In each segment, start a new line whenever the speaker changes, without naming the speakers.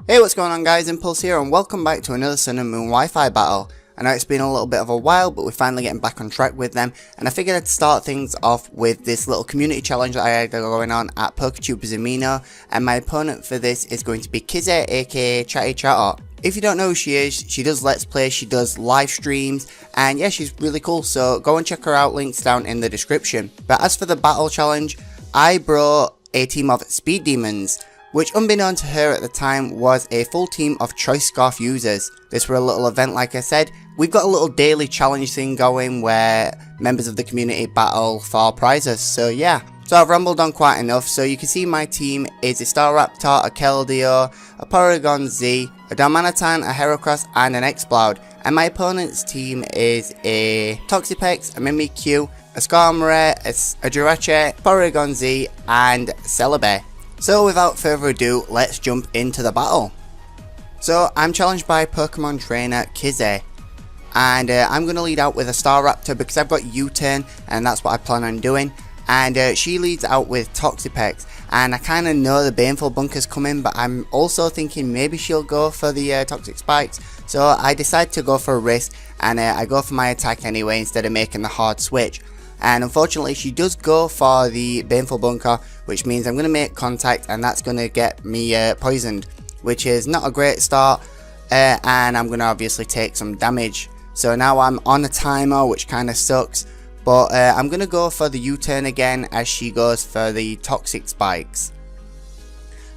Hey, what's going on guys, Impulse here and welcome back to another Sun and Moon Wi-Fi battle. I know it's been a little bit of a while, but we're finally getting back on track with them, and I figured I'd start things off with this little community challenge that I had going on at Poketubers Amino, and my opponent for this is going to be Kizzy, aka Chatty Chatot. If you don't know who she is, she does Let's Play, she does live streams, and yeah, she's really cool, so go and check her out, links down in the description. But as for the battle challenge, I brought a team of Speed Demons, which unbeknown to her at the time was a full team of Choice Scarf users. This were a little event, like I said. We've got a little daily challenge thing going where members of the community battle for prizes, so yeah. So I've rambled on quite enough, so you can see my team is a Staraptor, a Keldeo, a Porygon Z, a Darmanitan, a Heracross and an Exploud. And my opponent's team is a Toxapex, a Mimikyu, a Skarmory, a Jirachi, Porygon Z and Celebi. So without further ado, let's jump into the battle. So I'm challenged by Pokemon trainer Kizzy, and I'm going to lead out with a Staraptor because I've got U-turn and that's what I plan on doing. And she leads out with Toxapex, and I kind of know the Baneful Bunker's coming, but I'm also thinking maybe she'll go for the Toxic Spikes. So I decide to go for a risk, and I go for my attack anyway instead of making the hard switch. And unfortunately she does go for the Baneful Bunker, which means I'm going to make contact and that's going to get me poisoned, which is not a great start, and I'm going to obviously take some damage. So now I'm on a timer, which kind of sucks, but I'm going to go for the U-turn again as she goes for the Toxic Spikes.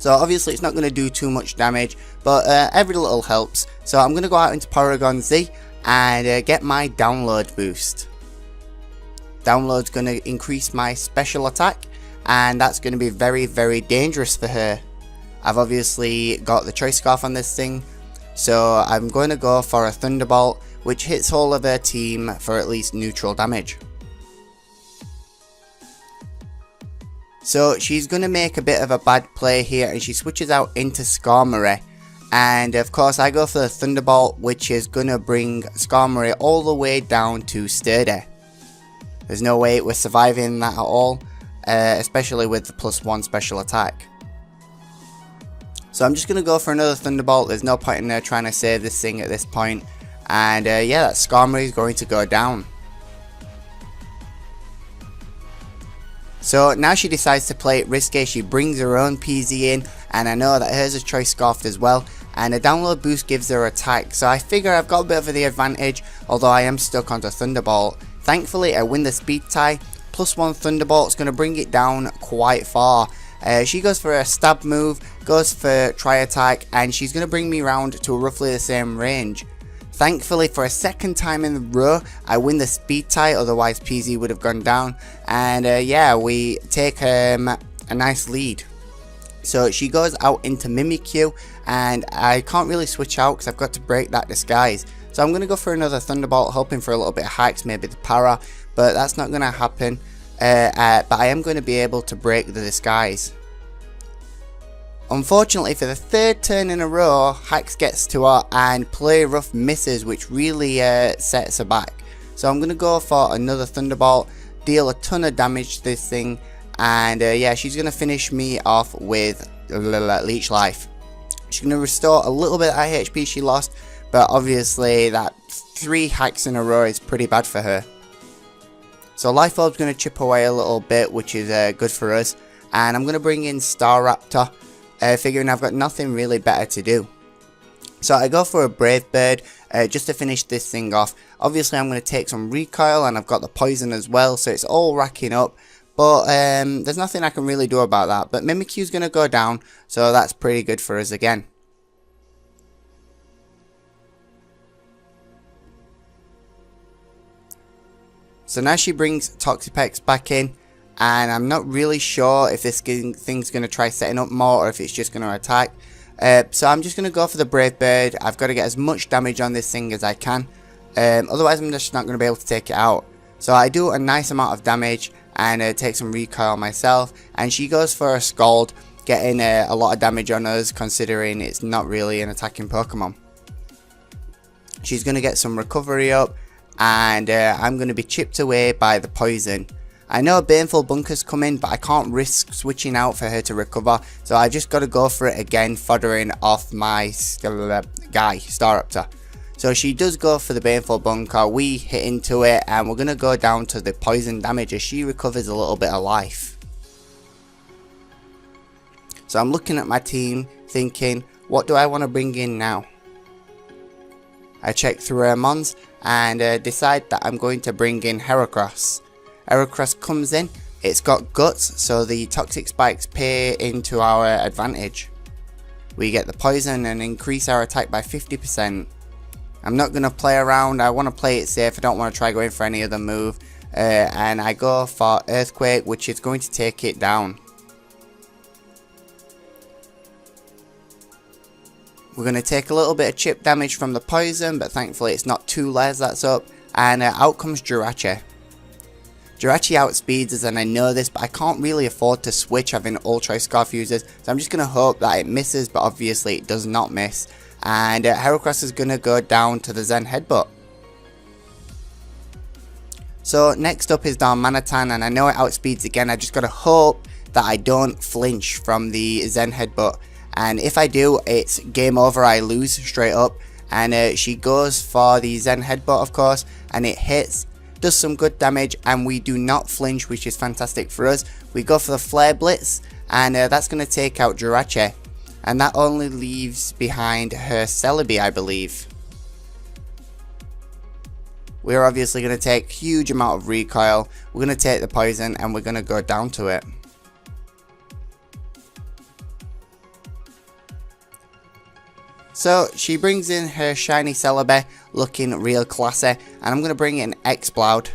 So obviously it's not going to do too much damage, but every little helps. So I'm going to go out into Porygon Z and get my download boost. Download's going to increase my special attack, and that's going to be very, very dangerous for her. I've obviously got the Choice Scarf on this thing, so I'm going to go for a Thunderbolt, which hits all of her team for at least neutral damage. So she's going to make a bit of a bad play here, and she switches out into Skarmory. And of course I go for the Thunderbolt, which is going to bring Skarmory all the way down to Sturdy. There's no way we're surviving that at all, especially with the +1 special attack. So I'm just going to go for another Thunderbolt. There's no point in there trying to save this thing at this point. And yeah, that Skarmory is going to go down. So now she decides to play it risky. She brings her own PZ in, and I know that hers is Choice Scarfed as well. And a download boost gives her attack, so I figure I've got a bit of the advantage, although I am stuck onto Thunderbolt. Thankfully I win the speed tie. +1 Thunderbolt's going to bring it down quite far. She goes for a stab move, goes for tri attack, and she's going to bring me around to roughly the same range. Thankfully for a second time in a row I win the speed tie, otherwise PZ would have gone down. And yeah, we take a nice lead. So she goes out into Mimikyu, and I can't really switch out because I've got to break that disguise. So I'm going to go for another Thunderbolt, hoping for a little bit of hacks, maybe the para, but that's not going to happen. But I am going to be able to break the disguise. Unfortunately, for the third turn in a row, hacks gets to her and Play Rough misses, which really sets her back. So I'm going to go for another Thunderbolt, deal a ton of damage to this thing, and yeah, she's going to finish me off with Leech Life. She's going to restore a little bit of HP she lost, but obviously that 3 hacks in a row is pretty bad for her. So Life Orb's going to chip away a little bit, which is good for us. And I'm going to bring in Staraptor, figuring I've got nothing really better to do. So I go for a Brave Bird just to finish this thing off. Obviously I'm going to take some recoil, and I've got the poison as well, so it's all racking up. But there's nothing I can really do about that. But Mimikyu's going to go down, so that's pretty good for us again. So now she brings Toxapex back in, and I'm not really sure if this thing's going to try setting up more or if it's just going to attack. So I'm just going to go for the Brave Bird. I've got to get as much damage on this thing as I can. Otherwise I'm just not going to be able to take it out. So I do a nice amount of damage and take some recoil myself. And she goes for a Scald, getting a lot of damage on us considering it's not really an attacking Pokemon. She's going to get some recovery up, and I'm going to be chipped away by the poison. I know a Baneful Bunker's coming, but I can't risk switching out for her to recover, so I just got to go for it again, foddering off my guy, Staraptor. So she does go for the Baneful Bunker, we hit into it, and we're going to go down to the poison damage as she recovers a little bit of life. So I'm looking at my team, thinking, what do I want to bring in now? I check through her mons, and decide that I'm going to bring in Heracross. Heracross comes in, it's got guts, so the toxic spikes pay into our advantage. We get the poison and increase our attack by 50%. I'm not going to play around, I want to play it safe, I don't want to try going for any other move. And I go for Earthquake, which is going to take it down. We're going to take a little bit of chip damage from the poison, but thankfully it's not 2 layers that's up. And out comes Jirachi. Jirachi outspeeds us, and I know this, but I can't really afford to switch having Ultra Scarf users, so I'm just going to hope that it misses, but obviously it does not miss. And Heracross is going to go down to the Zen Headbutt. So next up is Darmanitan, and I know it outspeeds again, I just got to hope that I don't flinch from the Zen Headbutt. And if I do, it's game over, I lose straight up. And she goes for the Zen Headbutt, of course, and it hits. Does some good damage, and we do not flinch, which is fantastic for us. We go for the Flare Blitz, and that's going to take out Jirachi, and that only leaves behind her Celebi, I believe. We're obviously going to take a huge amount of recoil. We're going to take the poison, and we're going to go down to it. So she brings in her shiny Celebi, looking real classy, and I'm going to bring in Exploud.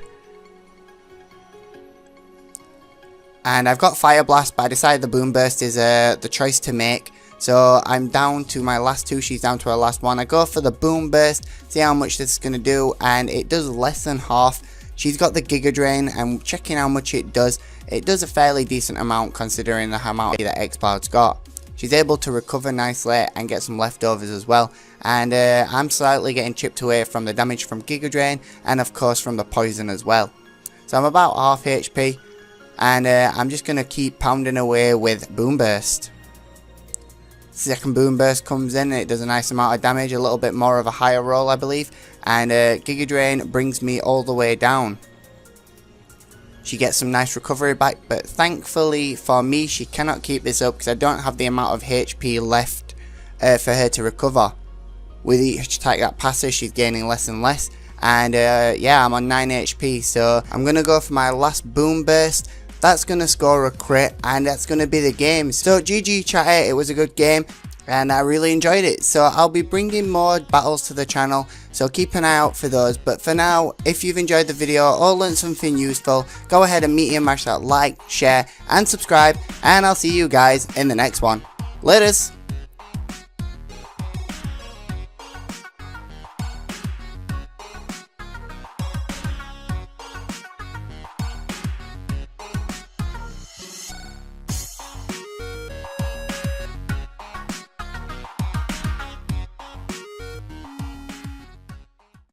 And I've got Fire Blast, but I decided the Boom Burst is the choice to make. So I'm down to my last 2, she's down to her last 1. I go for the Boom Burst, see how much this is going to do, and it does less than half. She's got the Giga Drain, and checking how much it does a fairly decent amount considering the amount that Exploud's got. She's able to recover nicely and get some leftovers as well. And I'm slightly getting chipped away from the damage from Giga Drain and of course from the poison as well. So I'm about half HP, and I'm just going to keep pounding away with Boom Burst. Second Boom Burst comes in, and it does a nice amount of damage, a little bit more of a higher roll I believe. And Giga Drain brings me all the way down. She gets some nice recovery back, but thankfully for me she cannot keep this up because I don't have the amount of HP left for her to recover. With each attack that passes she's gaining less and less, and yeah, I'm on 9 HP, so I'm going to go for my last Boom Burst. That's going to score a crit, and that's going to be the game. So GG Chatty, it was a good game and I really enjoyed it. So I'll be bringing more battles to the channel, so keep an eye out for those. But for now, if you've enjoyed the video or learned something useful, go ahead and mash that like, share and subscribe, and I'll see you guys in the next one. Laters!